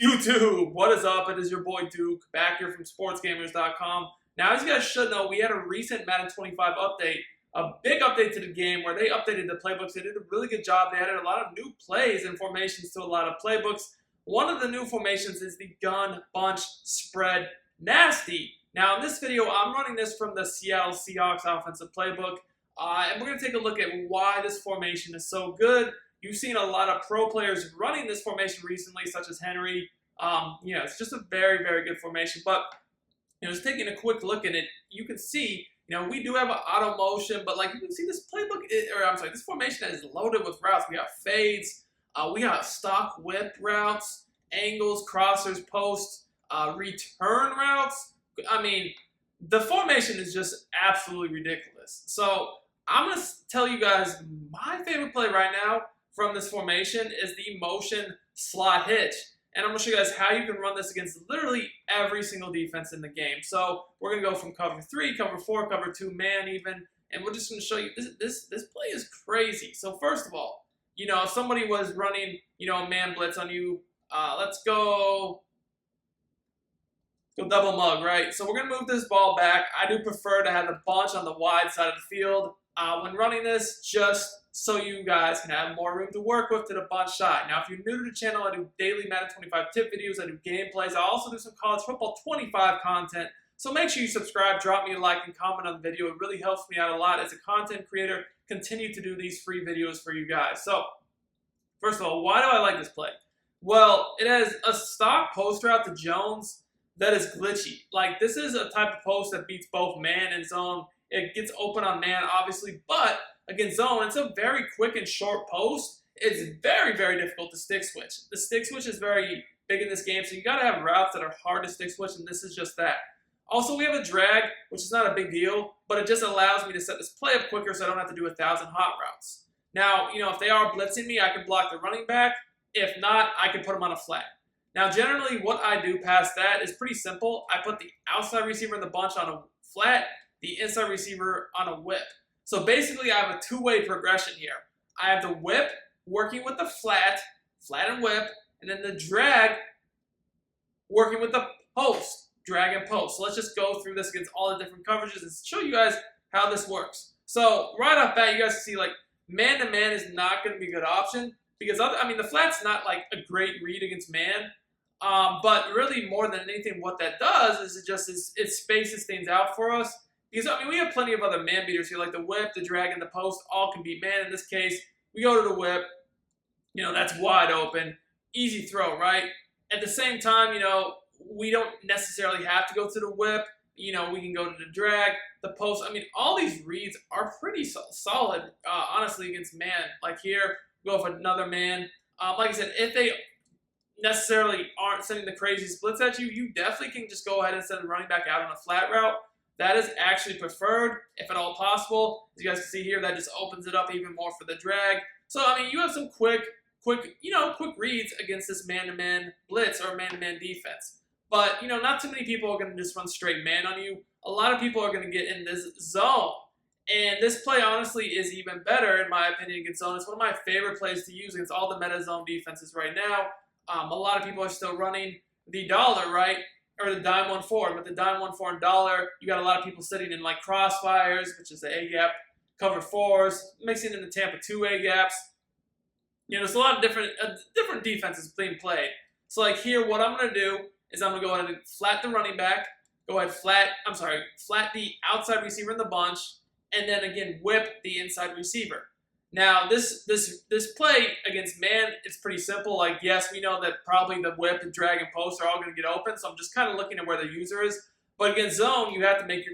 YouTube, what is up? It is your boy Duke, back here from sportsgamers.com. Now, as you guys should know, we had a recent Madden 25 update, a big update to the game where they updated the playbooks. They did a really good job. They added a lot of new plays and formations to a lot of playbooks. One of the new formations is the gun bunch spread nasty. Now, in this video, I'm running this from the Seattle Seahawks offensive playbook, and we're going to take a look at why this formation is so good. You've seen a lot of pro players running this formation recently, such as Henry. It's just a very, very good formation. But, just taking a quick look at it, you can see, we do have an auto motion, but you can see this playbook, this formation is loaded with routes. We got fades, we got stock whip routes, angles, crossers, posts, return routes. I mean, the formation is just absolutely ridiculous. So, I'm going to tell you guys my favorite play right now from this formation is the motion slot hitch. And I'm going to show you guys how you can run this against literally every single defense in the game. So we're going to go from cover 3, cover 4, cover 2, man even. And we're just going to show you, this play is crazy. So first of all, if somebody was running, a man blitz on you, let's go double mug, right? So we're going to move this ball back. I do prefer to have the bunch on the wide side of the field. When running this, just so you guys can have more room to work with to the bunch shot. Now, if you're new to the channel, I do daily Madden 25 tip videos. I do gameplays. I also do some college football 25 content. So make sure you subscribe, drop me a like, and comment on the video. It really helps me out a lot as a content creator. Continue to do these free videos for you guys. So, first of all, why do I like this play? Well, it has a stock post route to Jones that is glitchy. This is a type of post that beats both man and zone. It gets open on man, obviously, but against zone, it's a very quick and short post. It's very, very difficult to stick switch. The stick switch is very big in this game, so you got to have routes that are hard to stick switch, and this is just that. Also, we have a drag, which is not a big deal, but it just allows me to set this play up quicker so I don't have to do 1,000 hot routes. Now, if they are blitzing me, I can block the running back. If not, I can put them on a flat. Now, generally, what I do past that is pretty simple. I put the outside receiver in the bunch on a flat, the inside receiver on a whip. So basically, I have a two-way progression here. I have the whip working with the flat and whip, and then the drag working with the post, drag and post. So let's just go through this against all the different coverages and show you guys how this works. So right off bat, you guys can see man-to-man is not going to be a good option because, the flat's not a great read against man. But really, more than anything, what that does is it spaces things out for us. Because, we have plenty of other man beaters here, like the whip, the drag, and the post, all can beat man. In this case, we go to the whip. That's wide open. Easy throw, right? At the same time, we don't necessarily have to go to the whip. We can go to the drag, the post. All these reads are pretty solid, honestly, against man. Here, we go for another man. Like I said, if they necessarily aren't sending the crazy splits at you, you definitely can just go ahead and send the running back out on a flat route. That is actually preferred, if at all possible. As you guys can see here, that just opens it up even more for the drag. So, you have some quick reads against this man-to-man blitz or man-to-man defense. But, not too many people are going to just run straight man on you. A lot of people are going to get in this zone. And this play, honestly, is even better, in my opinion, against zone. It's one of my favorite plays to use against all the meta zone defenses right now. A lot of people are still running the dollar, right? Or the dime 1-4. With the dime 1-4 and dollar, you got a lot of people sitting in crossfires, which is the A gap, cover 4s, mixing in the Tampa 2 A gaps. There's a lot of different defenses being played. So here, what I'm going to do is I'm going to go ahead and flat the running back, flat the outside receiver in the bunch, and then again whip the inside receiver. Now, this play against man, it's pretty simple. Yes, we know that probably the whip, the drag, and post are all going to get open, so I'm just kind of looking at where the user is. But against zone, you have to make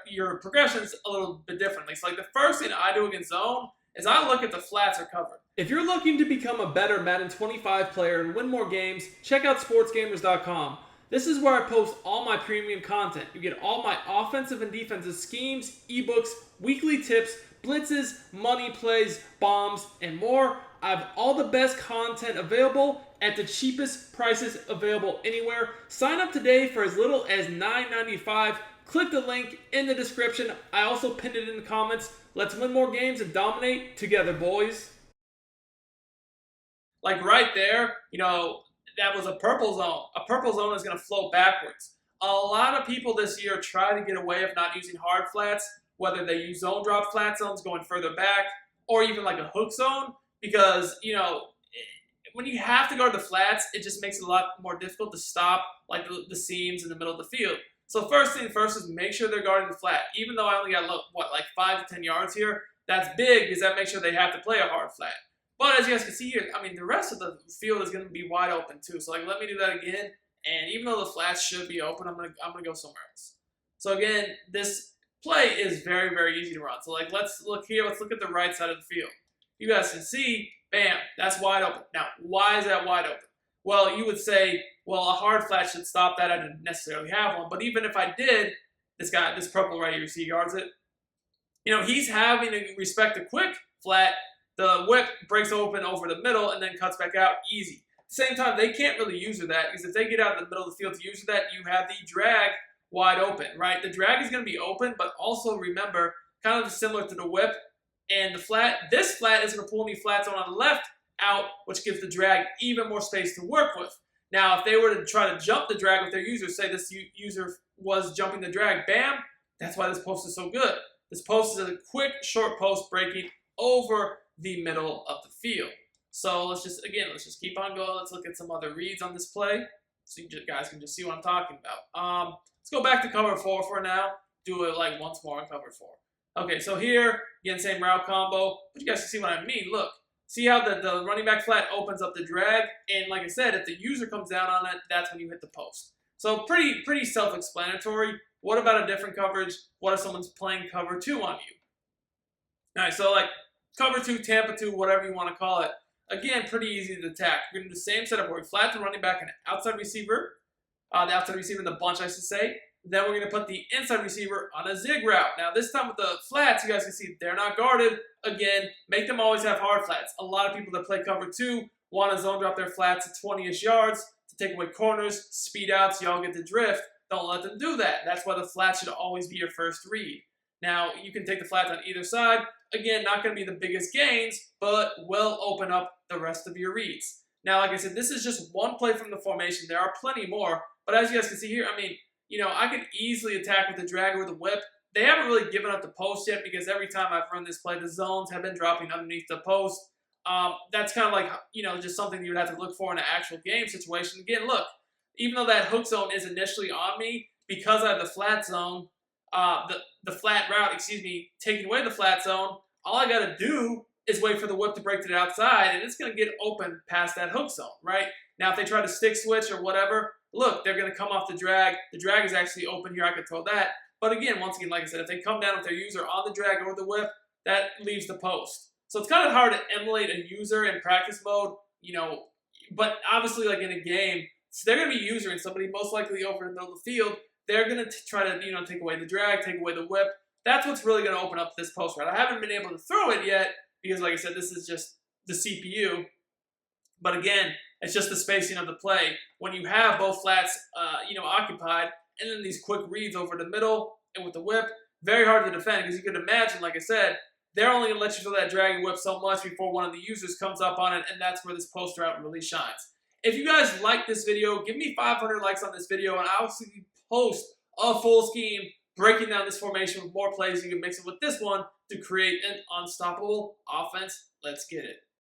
your progressions a little bit differently. So, the first thing I do against zone is I look at the flats are covered. If you're looking to become a better Madden 25 player and win more games, check out sportsgamers.com. This is where I post all my premium content. You get all my offensive and defensive schemes, ebooks, weekly tips, blitzes, money plays, bombs, and more. I have all the best content available at the cheapest prices available anywhere. Sign up today for as little as $9.95. Click the link in the description. I also pinned it in the comments. Let's win more games and dominate together, boys. Right there, that was a purple zone. A purple zone is going to flow backwards. A lot of people this year try to get away of not using hard flats, whether they use zone drop flat zones going further back, or even like a hook zone, because, you know, when you have to guard the flats, it just makes it a lot more difficult to stop like the seams in the middle of the field. So first thing first is make sure they're guarding the flat. Even though I only got, what, like 5 to 10 yards here, that's big because that makes sure they have to play a hard flat. But as you guys can see here, I mean, the rest of the field is going to be wide open too. So like, let me do that again. And even though the flats should be open, I'm gonna go somewhere else. So again, this play is very, very easy to run. So like, let's look here. Let's look at the right side of the field. You guys can see, bam, that's wide open. Now, why is that wide open? Well, you would say, well, a hard flat should stop that. I didn't necessarily have one. But even if I did, this purple right here, see, guards it. You know, he's having to respect a quick flat. The whip breaks open over the middle and then cuts back out easy. At the same time, they can't really user that because if they get out in the middle of the field to user that, you have the drag wide open, right? The drag is going to be open, but also remember, kind of similar to the whip and the flat, this flat is going to pull me flat zone on the left out, which gives the drag even more space to work with. Now, if they were to try to jump the drag with their user, say this user was jumping the drag, bam, that's why this post is so good. This post is a quick, short post breaking over the middle of the field. So let's just keep on going. Let's look at some other reads on this play so you guys can just see what I'm talking about. Let's go back to cover 4 for now. Do it like once more in cover 4. Okay, so here, again, same route combo, but you guys can see what I mean. Look, see how the running back flat opens up the drag, and like I said, if the user comes down on it, that's when you hit the post. So pretty self-explanatory. What about a different coverage? What if someone's playing cover 2 on you? All right, so like cover 2, Tampa 2, whatever you want to call it. Again, pretty easy to attack. We're going to do the same setup where we flat the running back and outside receiver, the outside receiver in the bunch, I should say. Then we're going to put the inside receiver on a zig route. Now, this time with the flats, you guys can see they're not guarded. Again, make them always have hard flats. A lot of people that play cover 2 want to zone drop their flats at 20-ish yards to take away corners, speed out so y'all get the drift. Don't let them do that. That's why the flat should always be your first read. Now, you can take the flats on either side. Again, not going to be the biggest gains, but will open up the rest of your reads. Now, like I said, this is just one play from the formation. There are plenty more, but as you guys can see here, I mean, you know, I could easily attack with the drag or the whip. They haven't really given up the post yet because every time I've run this play, the zones have been dropping underneath the post. That's kind of like, you know, just something you would have to look for in an actual game situation. Again, look, even though that hook zone is initially on me, because I have the flat zone, the flat route, taking away the flat zone, all I got to do is wait for the whip to break to the outside, and it's going to get open past that hook zone, right? Now, if they try to stick switch or whatever, look, they're going to come off the drag. The drag is actually open here. I could throw that. But again, once again, like I said, if they come down with their user on the drag or the whip, that leaves the post. So it's kind of hard to emulate a user in practice mode, you know, but obviously like in a game, so they're going to be usering somebody most likely over in the middle of the field. They're going to try to, you know, take away the drag, take away the whip. That's what's really going to open up this post route. I haven't been able to throw it yet because, like I said, this is just the CPU. But again, it's just the spacing of the play. When you have both flats, you know, occupied, and then these quick reads over the middle and with the whip, very hard to defend because you could imagine, like I said, they're only going to let you throw that drag and whip so much before one of the users comes up on it, and that's where this post route really shines. If you guys like this video, give me 500 likes on this video, and I'll post a full scheme breaking down this formation with more plays. You can mix it with this one to create an unstoppable offense. Let's get it.